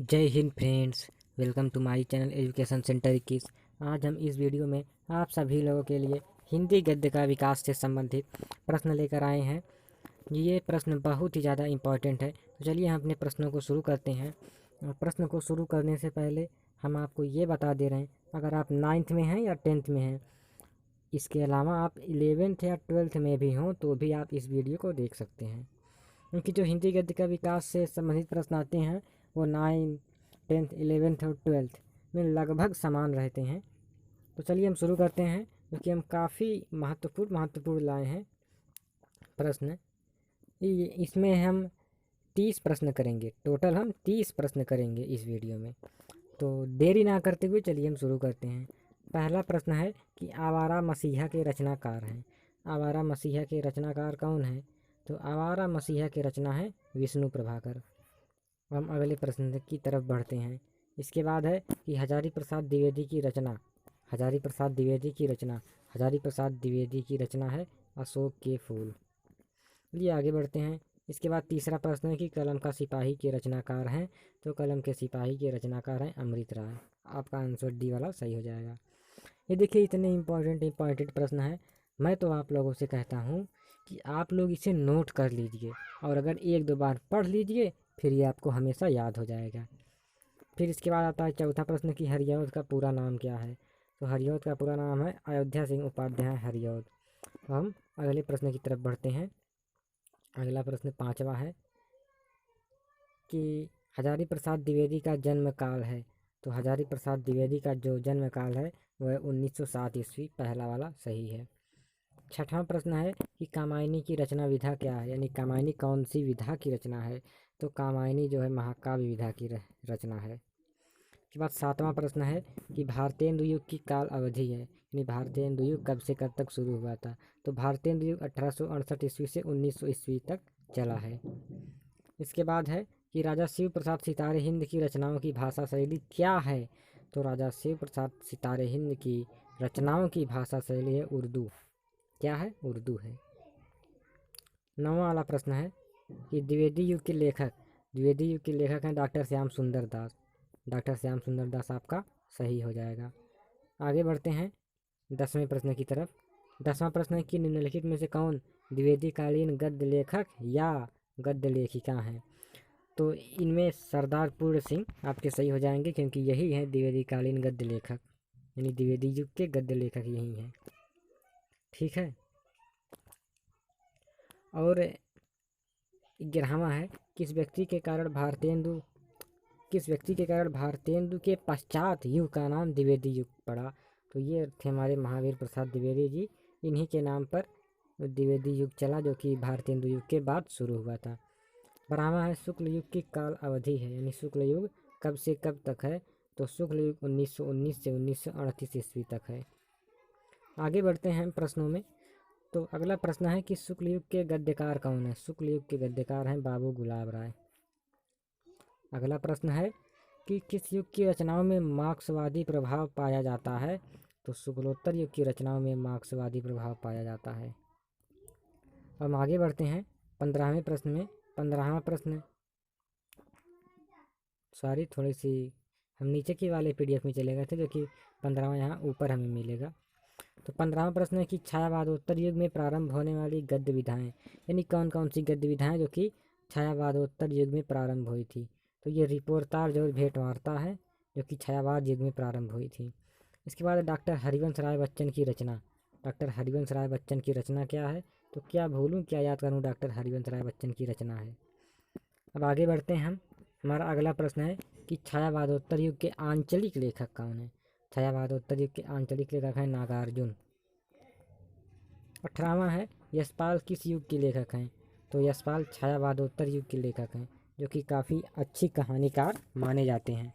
जय Hind friends. Welcome to my channel education centre 21। आज हम इस वीडियो में आप सभी लोगों के लिए हिंदी गद्य का विकास से संबंधित प्रश्न लेकर आए हैं। ये प्रश्न बहुत ही ज़्यादा इम्पॉर्टेंट है, तो चलिए हम अपने प्रश्नों को शुरू करते हैं। प्रश्न को शुरू करने से पहले हम आपको ये बता दे रहे हैं, अगर आप 9th में हैं या 10th में हैं, इसके अलावा आप 11th या 12th में भी हों तो भी आप इस वीडियो को देख सकते हैं, क्योंकि जो हिंदी गद्य का विकास से संबंधित प्रश्न आते हैं वो 9, 10th, 11th और 12th में लगभग समान रहते हैं। तो चलिए हम शुरू करते हैं, क्योंकि हम काफ़ी महत्वपूर्ण लाए हैं प्रश्न। इसमें हम 30 प्रश्न करेंगे, टोटल हम 30 प्रश्न करेंगे इस वीडियो में। तो देरी ना करते हुए चलिए हम शुरू करते हैं। पहला प्रश्न है कि आवारा मसीहा के रचनाकार हैं। आवारा मसीहा के रचनाकार कौन है? तो आवारा मसीहा की रचना है विष्णु प्रभाकर। हम अगले प्रश्न की तरफ बढ़ते हैं। इसके बाद है कि हजारी प्रसाद द्विवेदी की रचना। हजारी प्रसाद द्विवेदी की रचना हजारी प्रसाद द्विवेदी की रचना है अशोक के फूल। चलिए आगे बढ़ते हैं। इसके बाद तीसरा प्रश्न है कि कलम का सिपाही के रचनाकार हैं। तो कलम के सिपाही के रचनाकार हैं अमृत राय। आपका आंसर डी वाला सही हो जाएगा। ये देखिए इतने इम्पोर्टेंट प्रश्न है। मैं तो आप लोगों से कहता हूँ कि आप लोग इसे नोट कर लीजिए, और अगर एक दो बार पढ़ लीजिए फिर ये आपको हमेशा याद हो जाएगा। फिर इसके बाद आता है चौथा प्रश्न कि हरिऔध का पूरा नाम क्या है। तो हरिऔध का पूरा नाम है अयोध्या सिंह उपाध्याय हरिऔध। तो हम अगले प्रश्न की तरफ बढ़ते हैं। अगला प्रश्न पांचवा है कि हजारी प्रसाद द्विवेदी का जन्म काल है। तो हजारी प्रसाद द्विवेदी का जो जन्म काल है वह 1907 ईस्वी, पहला वाला सही है। छठवां प्रश्न है कि कामायनी की रचना विधा क्या है, यानी कामायनी कौन सी विधा की रचना है। तो कामायनी जो है महाकाव्य विधा की रचना है। उसके बाद सातवां प्रश्न है कि भारतेंदु युग की काल अवधि है, यानी भारतेंदु युग कब से कब तक शुरू हुआ था। तो भारतेंदु युग 1868 ईस्वी से 1900 ईस्वी तक चला है। इसके बाद है कि राजा शिव प्रसाद सितारे हिंद की रचनाओं की भाषा शैली क्या है। तो राजा शिव प्रसाद सितारे हिंद की रचनाओं की भाषा शैली है उर्दू। क्या है? उर्दू है। नौवां वाला प्रश्न है कि द्विवेदी युग के लेखक हैं डॉक्टर श्याम सुंदर दास। डॉक्टर श्याम सुंदर दास आपका सही हो जाएगा। आगे बढ़ते हैं 10वें प्रश्न की तरफ। 10वां प्रश्न है कि निम्नलिखित में से कौन द्विवेदी कालीन गद्य लेखक या गद्य लेखिका हैं। तो इनमें सरदार पूर्ण सिंह आपके सही हो जाएंगे, क्योंकि यही है द्विवेदी कालीन गद्य लेखक, यानी द्विवेदी युग के गद्य लेखक यही हैं। ठीक है। और 11वां है किस व्यक्ति के कारण भारतेंदु के पश्चात युग का नाम द्विवेदी युग पड़ा। तो ये थे हमारे महावीर प्रसाद द्विवेदी जी। इन्हीं के नाम पर द्विवेदी युग चला, जो कि भारतेंदु युग के बाद शुरू हुआ था। 12वां है शुक्ल युग की काल अवधि है, यानी शुक्ल युग कब से कब तक है। तो शुक्ल युग 1919 से 1938 ईस्वी तक है। आगे बढ़ते हैं प्रश्नों में। तो अगला प्रश्न है कि शुक्ल युग के गद्यकार कौन है। शुक्ल युग के गद्यकार हैं बाबू गुलाब राय। अगला प्रश्न है कि किस युग की रचनाओं में मार्क्सवादी प्रभाव पाया जाता है। तो शुक्लोत्तर युग की रचनाओं में मार्क्सवादी प्रभाव पाया जाता है। हम आगे बढ़ते हैं 15वें प्रश्न में। 15वां प्रश्न थोड़ी सी हम नीचे की वाले PDF में चले गए थे, जो कि 15वां यहाँ ऊपर हमें मिलेगा। तो 15वां प्रश्न है कि छायावादोत्तर युग में प्रारंभ होने वाली गद्य विधाएं, यानी कौन कौन सी गद्य विधाएं जो कि छायावादोत्तर युग में प्रारंभ हुई थी। तो ये रिपोर्तार जो भेंट वार्ता है, जो कि छायावाद युग में प्रारंभ हुई थी। इसके बाद डॉक्टर हरिवंश राय बच्चन की रचना। डॉक्टर हरिवंश राय बच्चन की रचना क्या है। तो क्या भूलूं क्या याद करूं, डॉक्टर हरिवंश राय बच्चन की रचना है। अब आगे बढ़ते हैं हम। हमारा अगला प्रश्न है कि छायावादोत्तर युग के आंचलिक लेखक कौन है। छायावादोत्तर युग के आंचलिक लेखक हैं नागार्जुन। 18वां है यशपाल किस युग के लेखक हैं। तो यशपाल छायावादोत्तर युग के लेखक हैं, जो कि काफ़ी अच्छी कहानीकार माने जाते हैं।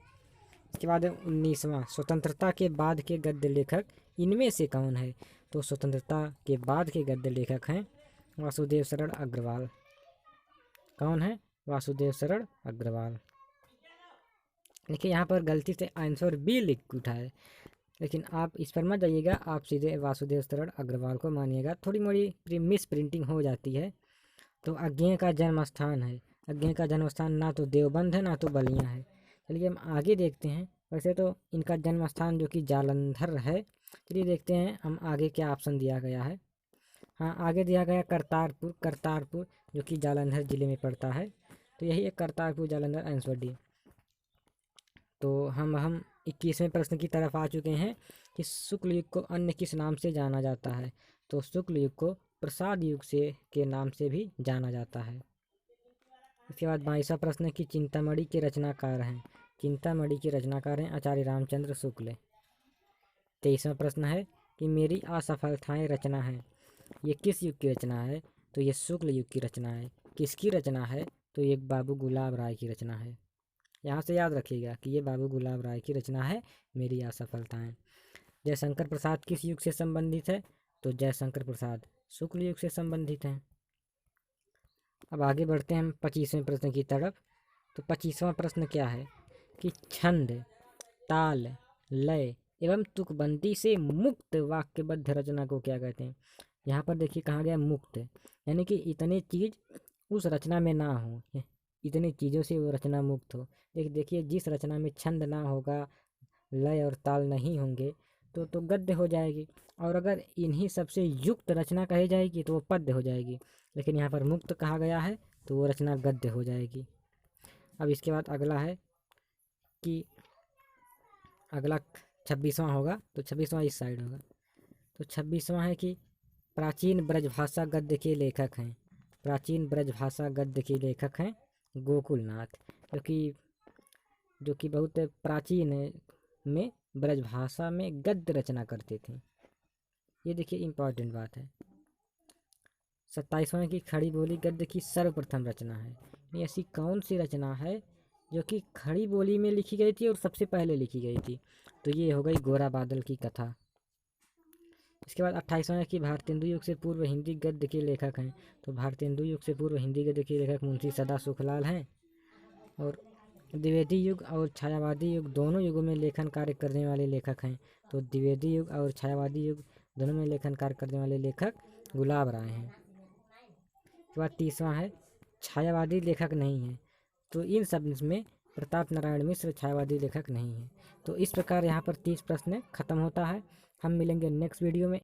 इसके बाद 19वां स्वतंत्रता के बाद के गद्य लेखक इनमें से कौन है। तो स्वतंत्रता के बाद के गद्य लेखक हैं वासुदेव शरण अग्रवाल। कौन है? वासुदेव शरण अग्रवाल। देखिए यहाँ पर गलती से आंसर बी लिख उठा है, लेकिन आप इस पर मत जाइएगा, आप सीधे वासुदेव शरण अग्रवाल को मानिएगा। थोड़ी मोड़ी मिस प्रिंटिंग हो जाती है। तो अज्ञेय का जन्म स्थान है। अज्ञेय का जन्म स्थान ना तो देवबंद है ना तो बलिया है। चलिए हम आगे देखते हैं। वैसे तो इनका जन्म स्थान जो कि जालंधर है। चलिए देखते हैं हम आगे क्या ऑप्शन दिया गया है। हाँ, आगे दिया गया करतारपुर, करतारपुर जो कि जालंधर ज़िले में पड़ता है। तो यही है करतारपुर जालंधर आंसर डी। तो हम 21वें प्रश्न की तरफ आ चुके हैं कि शुक्ल युग को अन्य किस नाम से जाना जाता है। तो शुक्ल युग को प्रसाद युग से के नाम से भी जाना जाता है। इसके बाद 22वां प्रश्न की चिंतामणि के रचनाकार हैं। चिंतामणि के रचनाकार हैं आचार्य रामचंद्र शुक्ल। 23वां प्रश्न है कि मेरी असफलताएं रचना है, ये किस युग की रचना है। तो ये शुक्ल युग की रचना है। किसकी रचना है। तो ये बाबू गुलाब राय की रचना है। यहाँ से याद रखिएगा कि ये बाबू गुलाब राय की रचना है मेरी असफलताएं। जयशंकर प्रसाद किस युग से संबंधित है। तो जयशंकर प्रसाद शुक्ल युग से संबंधित हैं। अब आगे बढ़ते हैं हम 25वें प्रश्न की तरफ। तो 25वां प्रश्न क्या है कि छंद, ताल, लय एवं तुकबंदी से मुक्त वाक्यबद्ध रचना को क्या कहते हैं। यहाँ पर देखिए कहा गया मुक्त, यानी कि इतने चीज उस रचना में ना हो, इतनी चीज़ों से वो रचना मुक्त हो। देखिए जिस रचना में छंद ना होगा, लय और ताल नहीं होंगे तो गद्य हो जाएगी। और अगर इन्हीं सबसे युक्त रचना कही जाएगी तो वो पद्य हो जाएगी। लेकिन यहाँ पर मुक्त कहा गया है तो वो रचना गद्य हो जाएगी। अब इसके बाद अगला है कि अगला 26वां होगा। तो 26वां इस साइड होगा। तो 26वां है कि प्राचीन ब्रजभाषा गद्य के लेखक हैं। प्राचीन ब्रजभाषा गद्य के लेखक हैं गोकुलनाथ, जो कि बहुत प्राचीन में ब्रजभाषा में गद्य रचना करते थे। ये देखिए इम्पॉर्टेंट बात है। 27वां की खड़ी बोली गद्य की सर्वप्रथम रचना है। ऐसी कौन सी रचना है जो कि खड़ी बोली में लिखी गई थी और सबसे पहले लिखी गई थी। तो ये हो गई गोरा बादल की कथा। इसके बाद 28वां है कि भारतेंदु युग से पूर्व हिंदी गद्य के लेखक हैं। तो भारतेंदु युग से पूर्व हिंदी गद्य के लेखक मुंशी सदा सुखलाल हैं। और द्विवेदी युग और छायावादी युग दोनों युगों में लेखन कार्य करने वाले लेखक हैं। तो द्विवेदी युग और छायावादी युग दोनों में लेखन कार्य करने वाले लेखक गुलाब राय हैं। इसके बाद 30वां है छायावादी लेखक नहीं है। तो इन सब में प्रताप नारायण मिश्र छायावादी लेखक नहीं है। तो इस प्रकार यहाँ पर 30 प्रश्न खत्म होता है। हम मिलेंगे नेक्स्ट वीडियो में।